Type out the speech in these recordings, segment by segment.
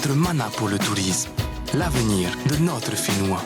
notre mana pour le tourisme, l'avenir de notre Finnois.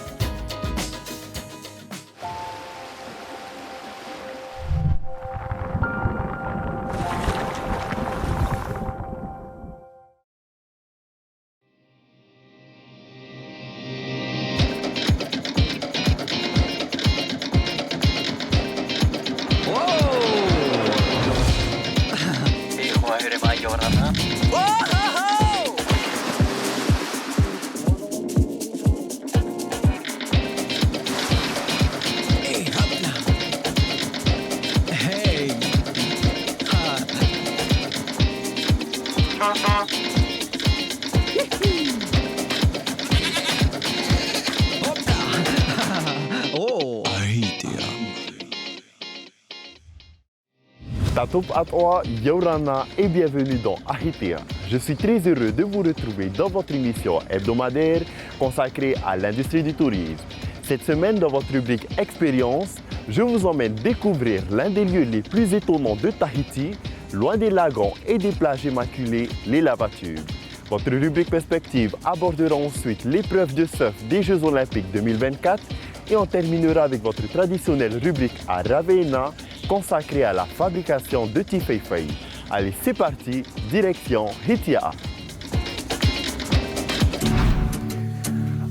Tatop Atoa, Yorana et bienvenue dans Ahitea. Je suis très heureux de vous retrouver dans votre émission hebdomadaire consacrée à l'industrie du tourisme. Cette semaine, dans votre rubrique Expérience, je vous emmène découvrir l'un des lieux les plus étonnants de Tahiti, loin des lagons et des plages immaculées, les lavatubes. Votre rubrique Perspective abordera ensuite l'épreuve de surf des Jeux Olympiques 2024 et on terminera avec votre traditionnelle rubrique à Raveena, consacrée à la fabrication de tifeifei. Allez, c'est parti, direction Hitia.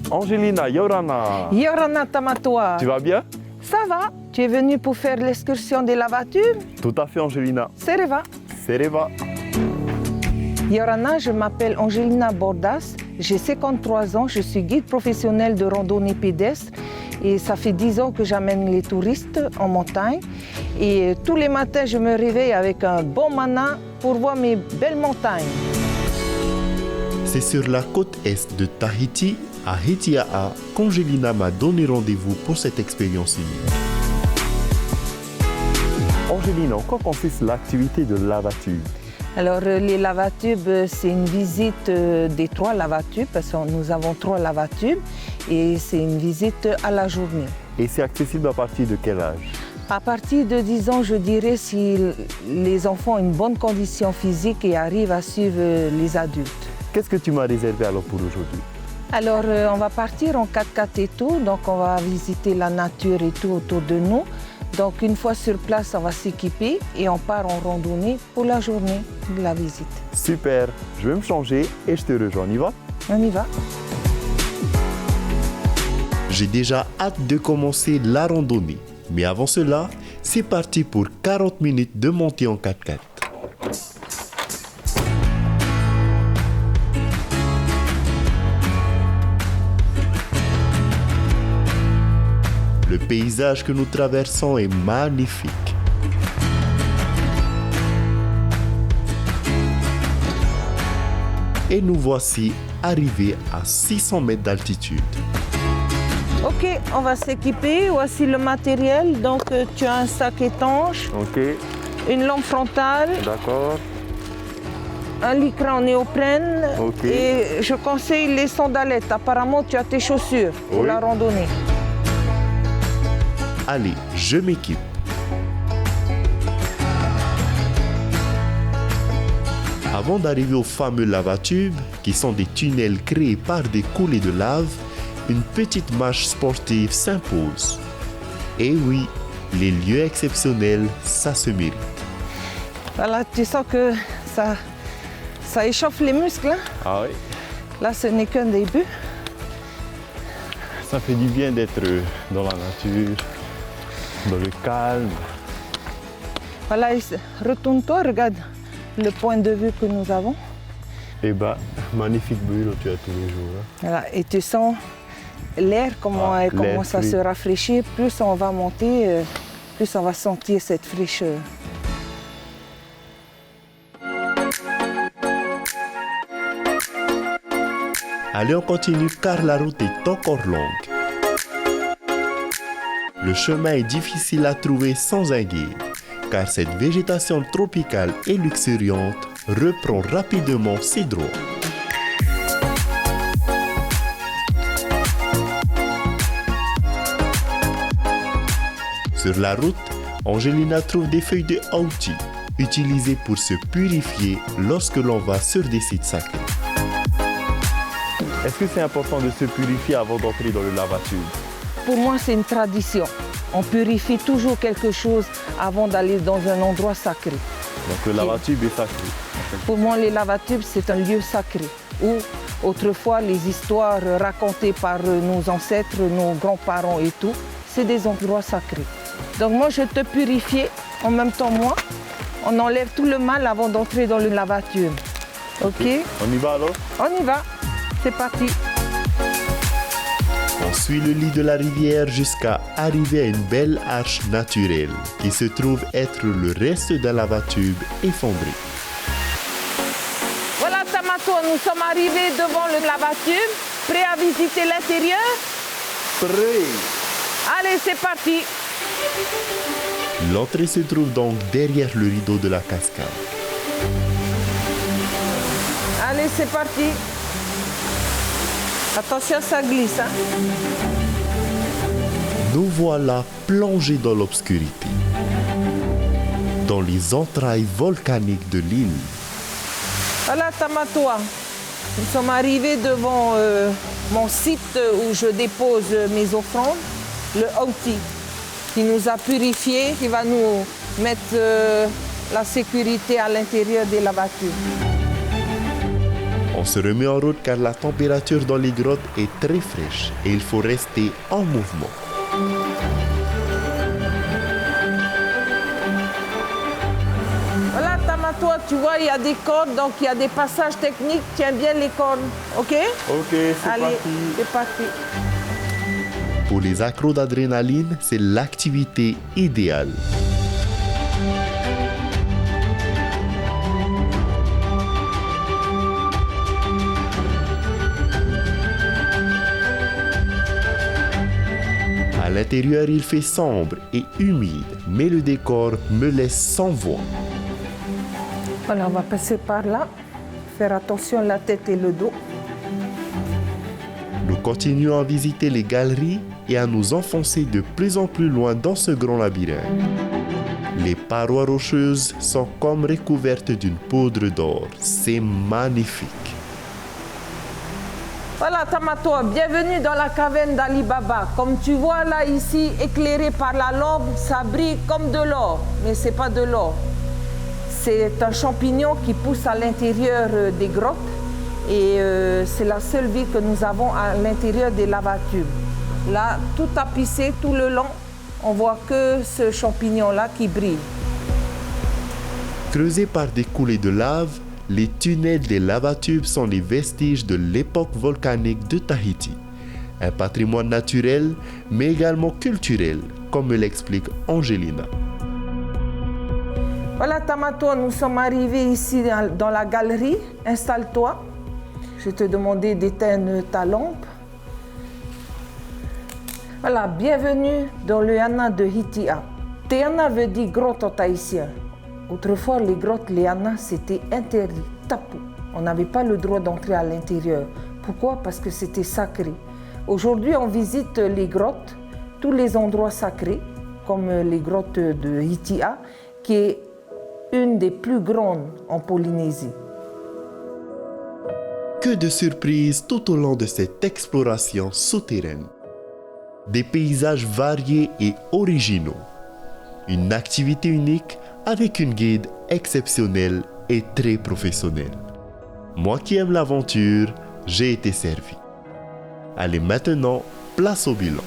Angelina, Yorana. Yorana Tamatoa. Tu vas bien? Ça va. Tu es venu pour faire l'excursion des lavatubes? Tout à fait, Angelina. Sereva. Sereva. Yorana, je m'appelle Angelina Bordas. J'ai 53 ans. Je suis guide professionnel de randonnée pédestre. Et ça fait 10 ans que j'amène les touristes en montagne. Et tous les matins, je me réveille avec un bon mana pour voir mes belles montagnes. C'est sur la côte est de Tahiti, à Hitia'a, qu'Angelina m'a donné rendez-vous pour cette expérience unique. Angelina, en quoi consiste l'activité de lavatube? Alors, les lavatubes, c'est une visite des 3 lavatubes, parce que nous avons 3 lavatubes, et c'est une visite à la journée. Et c'est accessible à partir de quel âge? À partir de 10 ans, je dirais, si les enfants ont une bonne condition physique et arrivent à suivre les adultes. Qu'est-ce que tu m'as réservé alors pour aujourd'hui? Alors, on va partir en 4x4 et tout, donc on va visiter la nature et tout autour de nous. Donc, une fois sur place, on va s'équiper et on part en randonnée pour la journée de la visite. Super, je vais me changer et je te rejoins, on y va? On y va. J'ai déjà hâte de commencer la randonnée. Mais avant cela, c'est parti pour 40 minutes de montée en 4x4. Le paysage que nous traversons est magnifique. Et nous voici arrivés à 600 mètres d'altitude. Ok, on va s'équiper. Voici le matériel. Donc, tu as un sac étanche, Ok, une lampe frontale, d'accord. un lycra en néoprène. Ok. Et je conseille les sandalettes. Apparemment, tu as tes chaussures pour Oui. la randonnée. Allez, je m'équipe. Avant d'arriver aux fameux lavatubes, qui sont des tunnels créés par des coulées de lave, une petite marche sportive s'impose. Et oui, les lieux exceptionnels, ça se mérite. Voilà, tu sens que ça échauffe les muscles. Hein? Ah oui, Là, ce n'est qu'un début. ça fait du bien d'être dans la nature, dans le calme. Voilà, retourne-toi, regarde le point de vue que nous avons. Et bah, magnifique vue que tu as tous les jours. Hein. Voilà, et tu sens l'air, comment elle l'air commence à fluide. se rafraîchir. Plus on va monter, plus on va sentir cette fraîcheur. Allez, on continue car la route est encore longue. Le chemin est difficile à trouver sans un guide, car cette végétation tropicale et luxuriante reprend rapidement ses droits. Sur la route, Angelina trouve des feuilles de hauti, utilisées pour se purifier lorsque l'on va sur des sites sacrés. Est-ce que c'est important de se purifier avant d'entrer dans le lava-tube? Pour moi, c'est une tradition. On purifie toujours quelque chose avant d'aller dans un endroit sacré. Donc le lava-tube est sacré. Pour moi, les lavatubes, c'est un lieu sacré où autrefois les histoires racontées par nos ancêtres, nos grands-parents et tout, c'est des endroits sacrés. Donc moi, je te purifier en même temps moi. On enlève tout le mal avant d'entrer dans le lavatube. Ok? On y va alors? On y va. C'est parti. On suit le lit de la rivière jusqu'à arriver à une belle arche naturelle qui se trouve être le reste d'un lavatube effondré. Voilà Tamato, nous sommes arrivés devant le lavatube, prêts à visiter l'intérieur. Prêt! Allez, c'est parti. L'entrée se trouve donc derrière le rideau de la cascade. Allez, c'est parti. Attention, ça glisse. Hein? Nous voilà plongés dans l'obscurité, dans les entrailles volcaniques de l'île. Voilà Tamatoa. Nous sommes arrivés devant mon site où je dépose mes offrandes, le Auti, qui nous a purifiés, qui va nous mettre la sécurité à l'intérieur des lavatubes. On se remet en route car la température dans les grottes est très fraîche et il faut rester en mouvement. Voilà Tamatoa, tu vois, il y a des cordes, donc il y a des passages techniques. Tiens bien les cordes, ok? Ok, c'est Allez, parti. c'est parti. Pour les accros d'adrénaline, c'est l'activité idéale. À l'intérieur, il fait sombre et humide, mais le décor me laisse sans voix. Voilà, on va passer par là. Faire attention à la tête et le dos. Nous continuons à visiter les galeries et à nous enfoncer de plus en plus loin dans ce grand labyrinthe. Les parois rocheuses sont comme recouvertes d'une poudre d'or. C'est magnifique. Voilà Tamatoa, bienvenue dans la caverne d'Ali Baba. Comme tu vois là ici, éclairé par la lampe, ça brille comme de l'or. Mais ce n'est pas de l'or. C'est un champignon qui pousse à l'intérieur des grottes. Et c'est la seule vie que nous avons à l'intérieur des lavatubes. Là, tout tapissé, tout le long, on voit que ce champignon-là qui brille. Creusés par des coulées de lave, les tunnels des lavatubes sont les vestiges de l'époque volcanique de Tahiti. Un patrimoine naturel, mais également culturel, comme me l'explique Angelina. Voilà Tamatoa, nous sommes arrivés ici dans la galerie. Installe-toi. Je vais te demander d'éteindre ta lampe. Voilà, bienvenue dans le Yana de Hitia. Teana veut dire grotte en tahitien. Autrefois, les grottes, les Yana, c'était interdit, tabou. On n'avait pas le droit d'entrer à l'intérieur. Pourquoi? Parce que c'était sacré. Aujourd'hui, on visite les grottes, tous les endroits sacrés, comme les grottes de Hitia, qui est une des plus grandes en Polynésie. Que de surprises tout au long de cette exploration souterraine. Des paysages variés et originaux. Une activité unique avec une guide exceptionnelle et très professionnelle. Moi qui aime l'aventure, j'ai été servi. Allez maintenant, place au bilan.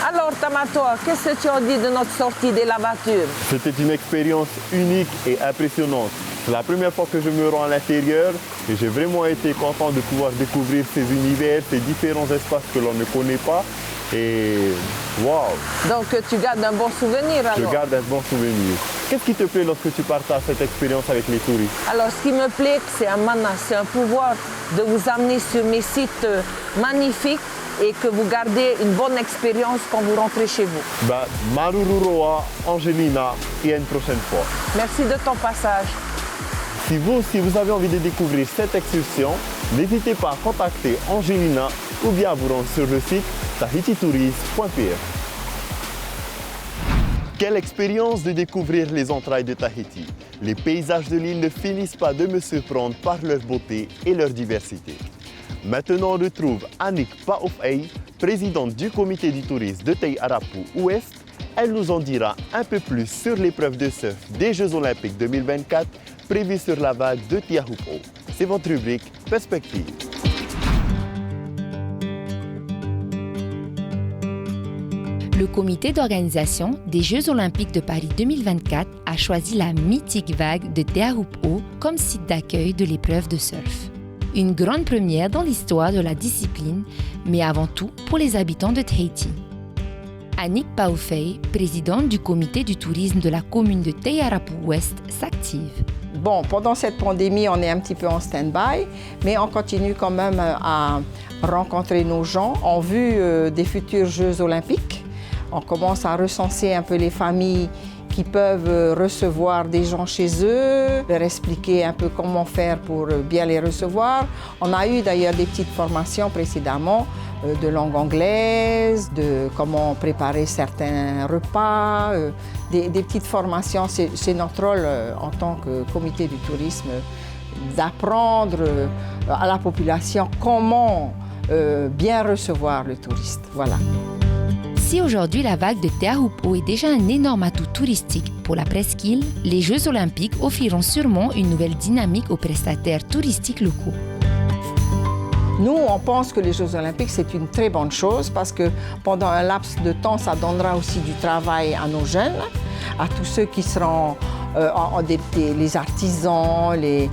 Alors Tamatoa, qu'est-ce que tu en dis de notre sortie des lavatubes? C'était une expérience unique et impressionnante. C'est la première fois que je me rends à l'intérieur et j'ai vraiment été content de pouvoir découvrir ces univers, ces différents espaces que l'on ne connaît pas. Et waouh! Donc tu gardes un bon souvenir alors? Je garde un bon souvenir. Qu'est-ce qui te plaît lorsque tu partages cette expérience avec les touristes? Alors ce qui me plaît, c'est un mana, c'est un pouvoir de vous amener sur mes sites magnifiques et que vous gardez une bonne expérience quand vous rentrez chez vous. Marururoa, Angelina, et à une prochaine fois. Merci de ton passage. Si vous aussi vous avez envie de découvrir cette excursion, n'hésitez pas à contacter Angelina ou bien à vous rendre sur le site tahititourisme.pr. Quelle expérience de découvrir les entrailles de Tahiti! Les paysages de l'île ne finissent pas de me surprendre par leur beauté et leur diversité. Maintenant, on retrouve Annick Paoufey, présidente du comité du tourisme de Tay-Arapu Ouest. Elle nous en dira un peu plus sur l'épreuve de surf des Jeux Olympiques 2024 prévue sur la vague de Teahupo'o. C'est votre rubrique Perspective. Le comité d'organisation des Jeux Olympiques de Paris 2024 a choisi la mythique vague de Teahupo'o comme site d'accueil de l'épreuve de surf. Une grande première dans l'histoire de la discipline, mais avant tout pour les habitants de Tahiti. Annick Paoufey, présidente du comité du tourisme de la commune de Tay-Arapu Ouest, s'active. Bon, pendant cette pandémie, on est un petit peu en stand-by, mais on continue quand même à rencontrer nos gens en vue des futurs Jeux Olympiques. On commence à recenser un peu les familles qui peuvent recevoir des gens chez eux, leur expliquer un peu comment faire pour bien les recevoir. On a eu d'ailleurs des petites formations précédemment de langue anglaise, de comment préparer certains repas, des petites formations. C'est notre rôle en tant que comité du tourisme d'apprendre à la population comment bien recevoir le touriste. Voilà. Si aujourd'hui la vague de Teahupo'o est déjà un énorme atout touristique pour la presqu'île, les Jeux Olympiques offriront sûrement une nouvelle dynamique aux prestataires touristiques locaux. Nous, on pense que les Jeux Olympiques, c'est une très bonne chose parce que pendant un laps de temps, ça donnera aussi du travail à nos jeunes, à tous ceux qui seront les artisans, les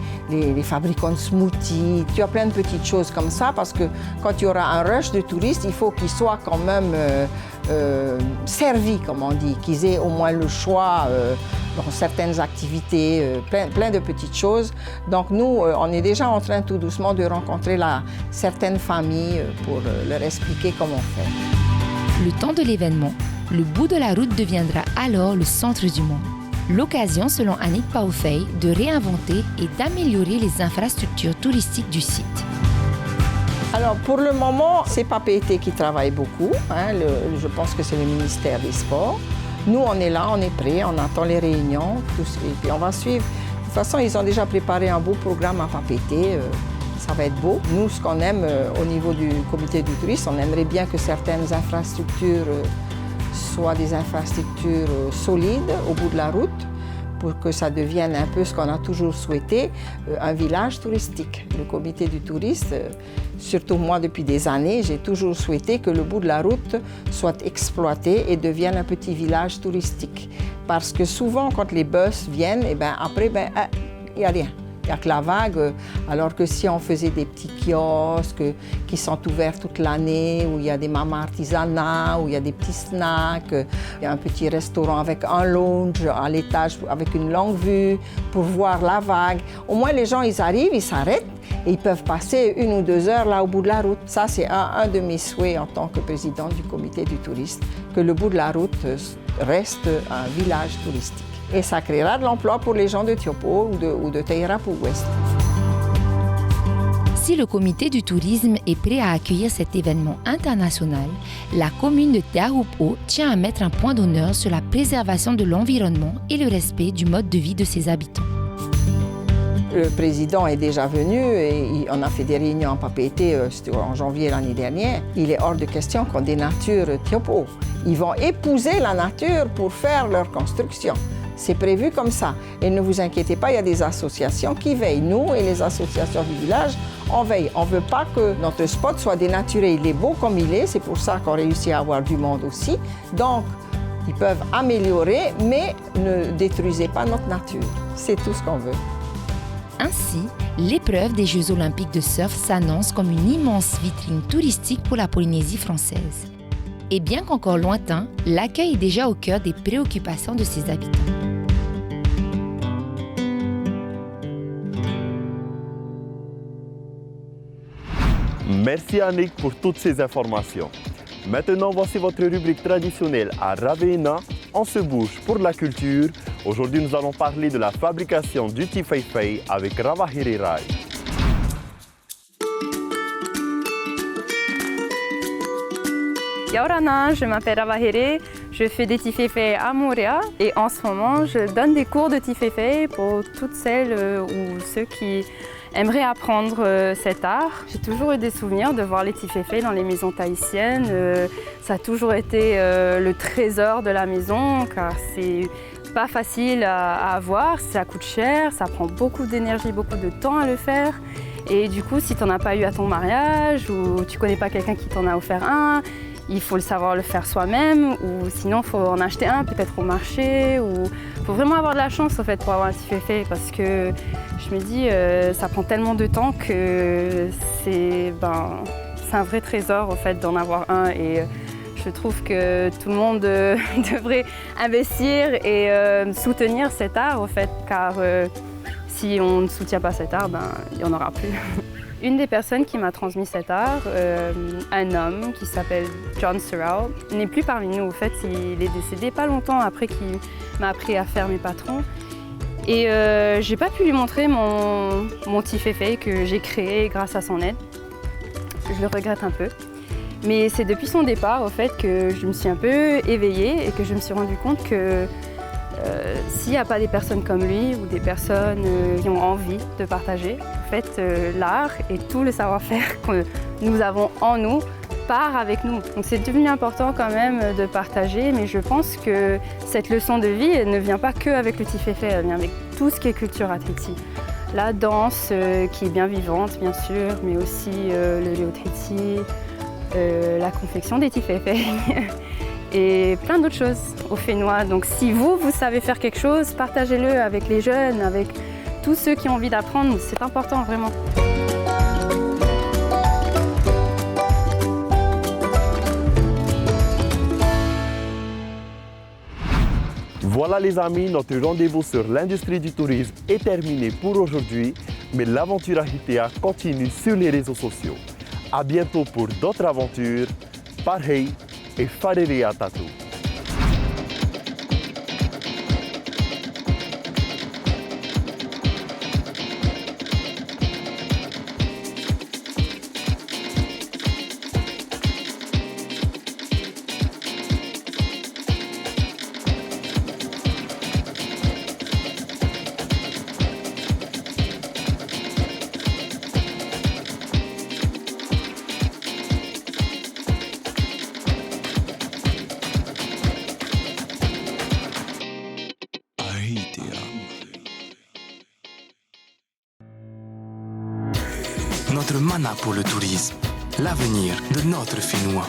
fabricants de smoothies. Tu as plein de petites choses comme ça parce que quand il y aura un rush de touristes, il faut qu'ils soient quand même servis, comme on dit, qu'ils aient au moins le choix dans certaines activités, plein de petites choses. Donc nous, on est déjà en train tout doucement de rencontrer certaines familles pour leur expliquer comment faire. Le temps de l'événement, le bout de la route deviendra alors le centre du monde. L'occasion, selon Annick Paoufey, de réinventer et d'améliorer les infrastructures touristiques du site. Alors pour le moment, c'est Papeete qui travaille beaucoup. Je pense que c'est le ministère des Sports. Nous, on est là, on est prêts, on attend les réunions, et puis on va suivre. De toute façon, ils ont déjà préparé un beau programme à Papeete. Ça va être beau. Nous, ce qu'on aime au niveau du comité du tourisme, on aimerait bien que certaines infrastructures soient des infrastructures solides au bout de la route pour que ça devienne un peu ce qu'on a toujours souhaité, un village touristique. Le comité du tourisme, surtout moi depuis des années, j'ai toujours souhaité que le bout de la route soit exploité et devienne un petit village touristique. Parce que souvent, quand les bus viennent, après, il n'y a rien. Il n'y a que la vague, alors que si on faisait des petits kiosques qui sont ouverts toute l'année, où il y a des mamans artisanales, où il y a des petits snacks, il y a un petit restaurant avec un lounge à l'étage avec une longue vue pour voir la vague. Au moins, les gens, ils arrivent, ils s'arrêtent et ils peuvent passer 1 ou 2 heures là au bout de la route. Ça, c'est un de mes souhaits en tant que présidente du comité du tourisme, que le bout de la route reste un village touristique. Et ça créera de l'emploi pour les gens de Teahupo'o ou de Tay-Arapu Ouest. Si le comité du tourisme est prêt à accueillir cet événement international, la commune de Teahupo'o tient à mettre un point d'honneur sur la préservation de l'environnement et le respect du mode de vie de ses habitants. Le président est déjà venu et on a fait des réunions en Papeete, c'était en janvier l'année dernière. Il est hors de question qu'on dénature Teahupo'o. Ils vont épouser la nature pour faire leur construction. C'est prévu comme ça. Et ne vous inquiétez pas, il y a des associations qui veillent. Nous et les associations du village, on veille. On ne veut pas que notre spot soit dénaturé. Il est beau comme il est, c'est pour ça qu'on réussit à avoir du monde aussi. Donc, ils peuvent améliorer, mais ne détruisez pas notre nature. C'est tout ce qu'on veut. Ainsi, l'épreuve des Jeux Olympiques de surf s'annonce comme une immense vitrine touristique pour la Polynésie française. Et bien qu'encore lointain, l'accueil est déjà au cœur des préoccupations de ses habitants. Merci Annick pour toutes ces informations. Maintenant, voici votre rubrique traditionnelle à Raveena. On se bouge pour la culture. Aujourd'hui, nous allons parler de la fabrication du tifeifei avec Ravahiri Rai. Yaorana, je m'appelle Ravahiri, Je fais des tiféfés à Moorea et en ce moment, je donne des cours de tiféfé pour toutes celles ou ceux qui aimeraient apprendre cet art. J'ai toujours eu des souvenirs de voir les tiféfés dans les maisons tahitiennes. Ça a toujours été le trésor de la maison car c'est pas facile à avoir, ça coûte cher, ça prend beaucoup d'énergie, beaucoup de temps à le faire. Et du coup, si tu n'en as pas eu à ton mariage ou tu connais pas quelqu'un qui t'en a offert un, il faut le savoir le faire soi-même ou sinon il faut en acheter un peut-être au marché ou il faut vraiment avoir de la chance en fait pour avoir un tiféfé parce que je me dis ça prend tellement de temps que c'est un vrai trésor en fait d'en avoir un et je trouve que tout le monde devrait investir et soutenir cet art en fait car si on ne soutient pas cet art, il n'y en aura plus. Une des personnes qui m'a transmis cet art, un homme qui s'appelle John Searle, n'est plus parmi nous. En fait, il est décédé pas longtemps après qu'il m'a appris à faire mes patrons. Et j'ai pas pu lui montrer mon tiféfé que j'ai créé grâce à son aide. Je le regrette un peu. Mais c'est depuis son départ, au fait, que je me suis un peu éveillée et que je me suis rendu compte que s'il n'y a pas des personnes comme lui ou des personnes qui ont envie de partager, en fait, l'art et tout le savoir-faire que nous avons en nous part avec nous. Donc c'est devenu important quand même de partager, mais je pense que cette leçon de vie elle ne vient pas que avec le tiféfé, elle vient avec tout ce qui est culture à Tahiti. La danse qui est bien vivante, bien sûr, mais aussi le leo Tahiti, la confection des tiféfés. Et plein d'autres choses au Fénois. Donc si vous savez faire quelque chose, partagez-le avec les jeunes, avec tous ceux qui ont envie d'apprendre. C'est important, vraiment. Voilà les amis, notre rendez-vous sur l'industrie du tourisme est terminé pour aujourd'hui, mais l'aventure Ahitea continue sur les réseaux sociaux. À bientôt pour d'autres aventures. Parhei et Farerea Tatu. Notre mana pour le tourisme, l'avenir de notre Fénois.